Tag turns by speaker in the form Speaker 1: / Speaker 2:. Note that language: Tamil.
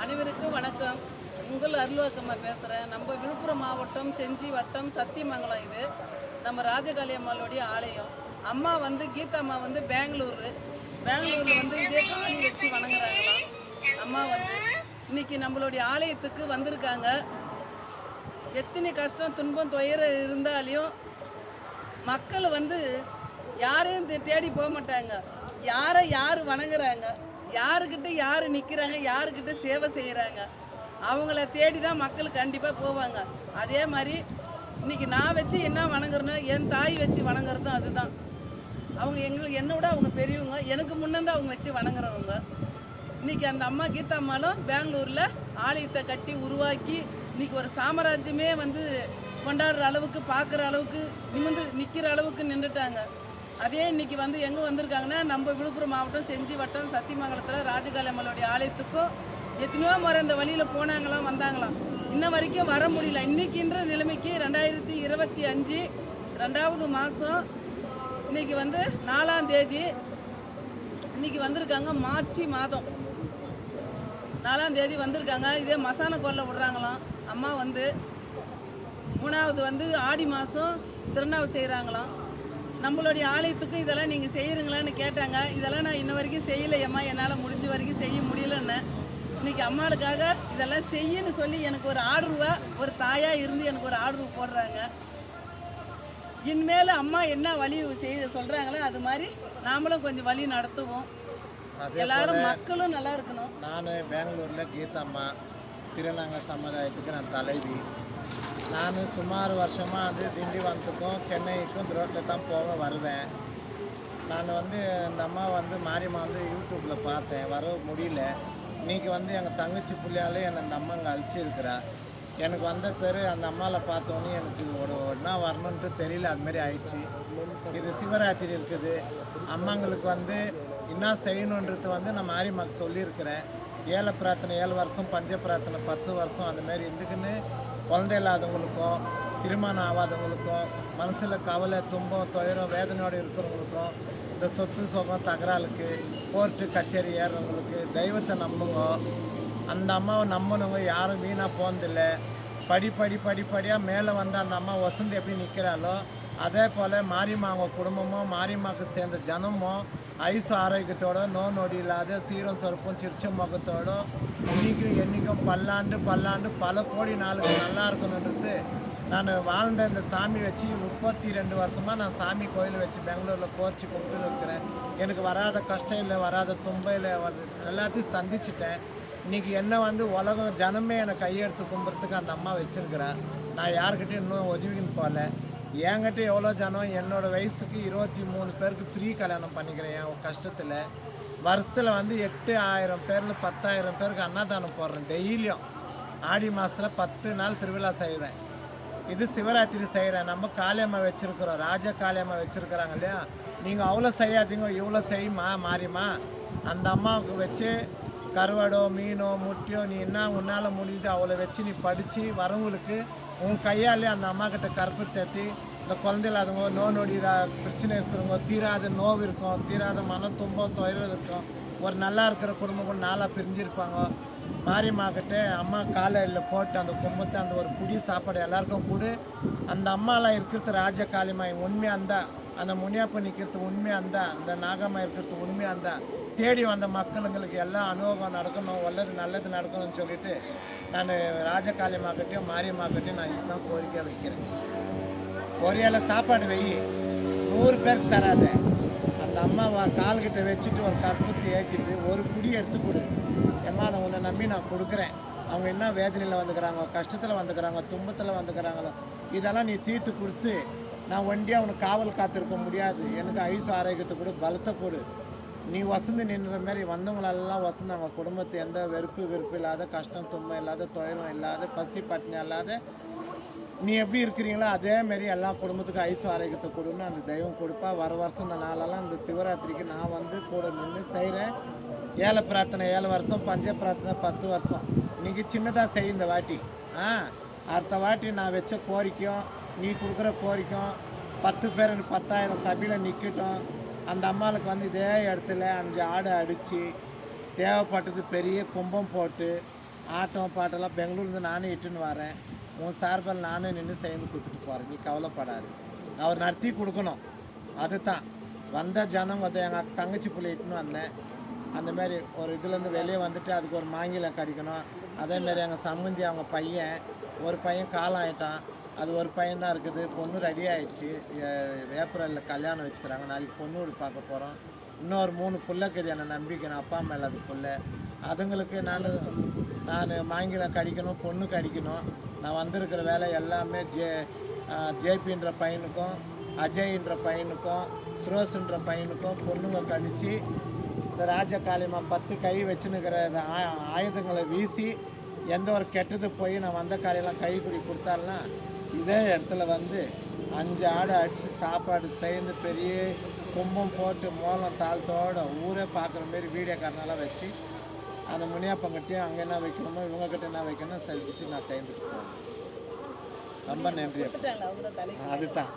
Speaker 1: அனைவருக்கும் வணக்கம். உங்கள் அருள்வாக்கம்மா பேசுகிறேன். நம்ம விழுப்புரம் மாவட்டம் செஞ்சி வட்டம் சத்தியமங்கலம். இது நம்ம ராஜகாளி அம்மாளுடைய ஆலயம். அம்மா கீதா அம்மா பெங்களூரில் இதே காளி வச்சு வணங்குறாங்களாம். அம்மா இன்னைக்கு நம்மளுடைய ஆலயத்துக்கு வந்திருக்காங்க. எத்தனை கஷ்டம் துன்பம் துயரம் இருந்தாலையும் மக்கள் யாரையும் தேடி போக மாட்டாங்க. யார் வணங்குறாங்க, யாருக்கிட்ட யார் நிற்கிறாங்க, யாருக்கிட்ட சேவை செய்கிறாங்க, அவங்கள தேடி தான் மக்கள் கண்டிப்பாக போவாங்க. அதே மாதிரி இன்றைக்கி நான் வச்சு என்ன வணங்குறேன்னா என் தாய் வச்சு வணங்குறதும் அதுதான். அவங்க என்னோட அவங்க பெரியவங்க, எனக்கு முன்னே அவங்க வச்சு வணங்குறவங்க. இன்றைக்கி அந்த அம்மா கீதா அம்மாலும் பெங்களூரில் ஆலயத்தை கட்டி உருவாக்கி இன்றைக்கி ஒரு சாம்ராஜ்யமே கொண்டாடுற அளவுக்கு, பார்க்குற அளவுக்கு, நிமிர்ந்து நிற்கிற அளவுக்கு நின்றுட்டாங்க. அதே இன்றைக்கி எங்கே வந்திருக்காங்கன்னா நம்ம விழுப்புரம் மாவட்டம் செஞ்சி வட்டம் சத்தியமங்கலத்தில் ராஜகாளி அம்மனுடைய ஆலயத்துக்கும் எத்தனையோ முறை இந்த வழியில் போனாங்களாம், வந்தாங்களாம். இன்ன வரைக்கும் வர முடியல. இன்றைக்கின்ற நிலைமைக்கு 2025 2வது மாதம் இன்றைக்கி 4ஆம் தேதி இன்றைக்கி வந்திருக்காங்க. மார்ச் மாதம் 4ஆம் தேதி வந்திருக்காங்க. இதே மசான கொல்லை விடுறாங்களாம். அம்மா 3வது ஆடி மாதம் திருநாள் செய்கிறாங்களாம். நம்மளுடைய ஆலயத்துக்கு இதெல்லாம் நீங்கள் செய்கிறீங்களான்னு கேட்டாங்க. இதெல்லாம் நான் இன்ன வரைக்கும் செய்யலையம்மா, என்னால் முடிஞ்ச வரைக்கும் செய்ய முடியலன்னு. இன்றைக்கி அம்மாளுக்காக இதெல்லாம் செய்யன்னு சொல்லி எனக்கு ஒரு ஆர்டருவா, ஒரு தாயாக இருந்து எனக்கு ஒரு ஆர்டர் போடுறாங்க. இனிமேல் அம்மா என்ன வழி செய்ய சொல்கிறாங்களோ அது மாதிரி நாமளும் கொஞ்சம் வழி நடத்துவோம். எல்லாரும் மக்களும் நல்லா இருக்கணும்.
Speaker 2: நான் பெங்களூரில் கீதா அம்மா திருநங்கை சமுதாயத்துக்கு நான் தலைவி. நான் சுமார் வருஷமாக திண்டிவனத்துக்கும் சென்னைக்கும் ரோட்டில் தான் வருவேன். நான் இந்த அம்மா மாரியம்மா யூடியூப்பில் பார்த்தேன், வர முடியல. இன்றைக்கி எங்கள் தங்கச்சி பிள்ளையாலே என்னை அந்த அம்மா இங்கே அழிச்சிருக்கிறா. எனக்கு வந்த பேர் அந்த அம்மாவில் பார்த்தோன்னே எனக்கு ஒன்றா வரணுன்ட்டு தெரியல, அதுமாரி ஆயிடுச்சு. இது சிவராத்திரி இருக்குது. அம்மாங்களுக்கு என்ன செய்யணுன்றது நான் மாரியம்மாவுக்கு சொல்லியிருக்கிறேன். 7 பிரார்த்தனை 7 வருஷம், பஞ்ச பிரார்த்தனை 10 வருஷம், அதுமாரி இதுக்குன்னு குழந்தை இல்லாதவங்களுக்கும், திருமணம் ஆகாதவங்களுக்கும், மனசில் கவலை துன்பம் துயரம் வேதனையோடு இருக்கிறவங்களுக்கும், இந்த சொத்து சுகம் தகராளுக்கு கோர்ட்டு கச்சேரி ஏறுறவங்களுக்கு தெய்வத்தை நம்புங்க. அந்த அம்மாவை நம்பினவங்க யாரும் வீணாக போனதில்லை. படிப்படியாக மேலே அந்த அம்மா வசந்து எப்படி நிற்கிறாளோ அதே போல் மாரியம்மா அவங்க குடும்பமும் மாரியம்மாவுக்கு சேர்ந்த ஜனமும் ஐசு ஆரோக்கியத்தோடு நோடி இல்லாத சீரம் சொருப்பும் சிரிச்ச முகத்தோடு என்றைக்கும் பல்லாண்டு பல கோடி நாளுக்கு நல்லா இருக்கணுன்றது நான் வாழ்ந்த இந்த சாமி வச்சு 32 வருஷமாக நான் சாமி கோயில் வச்சு பெங்களூரில் கோர்ச்சி கும்பிட்டு இருக்கிறேன். எனக்கு வராத கஷ்டம் இல்லை, வராத துன்பம் இல்லை, எல்லாத்தையும் சந்திச்சிட்டேன். இன்றைக்கி என்ன உலகம் ஜனமே என்னை கையெடுத்து கும்பிட்றதுக்கு அந்த அம்மா வச்சுருக்கிறேன். நான் யாருக்கிட்டையும் இன்னும் உதவின்னு போகல. என்கிட்ட எவ்வளோ ஜனம், என்னோடய வயசுக்கு 23 பேருக்கு ஃப்ரீ கல்யாணம் பண்ணிக்கிறேன். என் கஷ்டத்தில் வருஷத்தில் 8,000 பேரில் 10,000 பேருக்கு அன்னதானம் போடுறேன். டெய்லியும் ஆடி மாதத்தில் 10 நாள் திருவிழா செய்வேன். இது சிவராத்திரி செய்கிறேன். நம்ம காளியம்மா வச்சுருக்குறோம், ராஜா காளியம்மா வச்சுருக்குறாங்க இல்லையா. நீங்கள் அவ்வளோ செய்யாதீங்க, இவ்வளோ செய்யுமா மாரியம்மா. அந்த அம்மாவுக்கு வச்சு கருவாடோ மீனோ முட்டியோ நீ என்ன உன்னால் முடியுது அவ்வளோ வச்சு நீ படித்து வரவங்களுக்கு உன் கையாலே அந்த அம்மா கிட்ட கருப்பு தேத்தி இந்த குழந்தை இல்லாதவங்க நோடி பிரச்சனை இருக்கிறவங்க, தீராத நோவு இருக்கும், தீராத மன துன்பம் துயரம் இருக்கும், ஒரு நல்லா இருக்கிற குடும்பங்கள் நாளாக பிரிஞ்சிருப்பாங்க. மாரியம்மா கிட்ட அம்மா காலையில் போட்டு அந்த கும்பத்தை அந்த ஒரு குடி சாப்பாடு எல்லாருக்கும் கொடு. அந்த அம்மாலாம் இருக்கிறது ராஜ காளியம்மா உண்மையாக அந்த முனியாப்ப நிற்கிறது உண்மையாக அந்த நாகம்மா இருக்கிறது உண்மையாக தேடி வந்த மக்களுங்களுக்கு எல்லாம் அனுபவம் நடக்கணும், நல்லது நடக்கணும்னு சொல்லிட்டு நான் ராஜகாளியம்மாக்கிட்டையும் மாரியம்மாக்கிட்டையும் நான் இதுதான் கோரிக்கை வைக்கிறேன். ஒரேல சாப்பாடு வை, 100 பேருக்கு தராத. அந்த அம்மாவை கால்கிட்ட வச்சுட்டு ஒரு கற்பூரத்தை ஏற்றிட்டு ஒரு குடி எடுத்து கொடு. ஏம்மா அதை உன்னை நம்பி நான் கொடுக்குறேன். அவங்க என்ன வேதனையில் வந்துக்கிறாங்க, கஷ்டத்தில் வந்துக்கிறாங்க, துன்பத்தில் வந்துக்கிறாங்களோ இதெல்லாம் நீ தீர்த்து கொடுத்து நான் ஒண்டியாக அவனுக்கு காவல் காத்திருக்க முடியாது. எனக்கு ஐசு ஆரோக்கியத்தை கொடு, பலத்தை கொடு. நீ வசந்து நின்ற மாதிரி வந்தவங்களெல்லாம் வசந்து அவங்க குடும்பத்தை எந்த வெறுப்பு இல்லாத, கஷ்டம் துன்பம் இல்லாத, துயரம் இல்லாத, பசி பட்டினி இல்லாத நீ எப்படி இருக்கிறீங்களோ அதேமாரி எல்லா குடும்பத்துக்கும் ஐசு ஆரோக்கியத்தை கொடுன்னு அந்த தெய்வம் கொடுப்பா. வர வருஷம் இந்த நாளெல்லாம் இந்த சிவராத்திரிக்கு நான் கூட நின்று செய்கிறேன். 7 பிரார்த்தனை 7 வருஷம், பஞ்ச பிரார்த்தனை 10 வருஷம். இன்றைக்கி சின்னதாக செய் இந்த வாட்டி. அடுத்த வாட்டி நான் வச்ச கோரிக்கையும் நீ கொடுக்குற கோரிக்கையும் 10 பேர் 10,000 சபையில் நிற்கட்டும். அந்த அம்மாளுக்கு இதே இடத்துல 5 ஆடை அடித்து தேவைப்பட்டது பெரிய கும்பம் போட்டு ஆட்டம் பாட்டெல்லாம் பெங்களூர்லேருந்து நானே இட்டுன்னு வரேன். உன் சார்பில் நானே நின்று சேர்ந்து கொடுத்துட்டு போகிறேன். நீ கவலைப்படாது. அவர் நடத்தி கொடுக்கணும். அதுதான் வந்த ஜனம் வந்து எங்கள் தங்கச்சி பிள்ளை இட்டுன்னு வந்தேன். அந்தமாரி ஒரு இதுலேருந்து வெளியே வந்துட்டு அதுக்கு ஒரு மாங்கிலம் கடிக்கணும். அதேமாரி எங்கள் சம்மந்தி அவங்க பையன் ஒரு பையன் காலம் ஆகிட்டான். அது ஒரு பையன் தான் இருக்குது. பொண்ணு ரெடி ஆகிடுச்சு. ஏப்ரலில் கல்யாணம் வச்சுக்கிறாங்க. நாளைக்கு பொண்ணு வீடு பார்க்க போகிறோம். இன்னொரு 3 பிள்ளைக்குது என்னை நம்பிக்கை. நான் அப்பா மேலே அது பிள்ளை. அதுங்களுக்கு நான் மாங்கிலம் கடிக்கணும், பொண்ணு கடிக்கணும். நான் வந்திருக்கிற வேலை எல்லாமே ஜேபின்ற பையனுக்கும் அஜய்ன்ற பையனுக்கும் சுரோஸ்ன்ற பையனுக்கும் பொண்ணுங்க கடித்து இந்த ராஜகாளியம்மா 10 கை வச்சுன்னுக்கிற இந்த ஆயுதங்களை வீசி எந்த ஒரு கெட்டது போய் நான் வந்த காலையெல்லாம் கை குடி கொடுத்தாருன்னா இதே இடத்துல வந்து 5 ஆடு அடித்து சாப்பாடு சேர்ந்து பெரிய கும்பம் போட்டு மோளம் தாளத்தோடு ஊரே பார்க்குற மாரி வீடியோ காரனெல்லாம் வச்சு அந்த முனியாப்பங்கிட்டையும் அங்கே என்ன வைக்கணுமோ இவங்கக்கிட்ட என்ன வைக்கணும் செலுத்திட்டு நான் சேர்ந்துட்டு போவேன். ரொம்ப நன்றி.
Speaker 1: கொடுத்துட்டாங்களா அவங்க தான் தலைக்கு?
Speaker 2: அதுதான்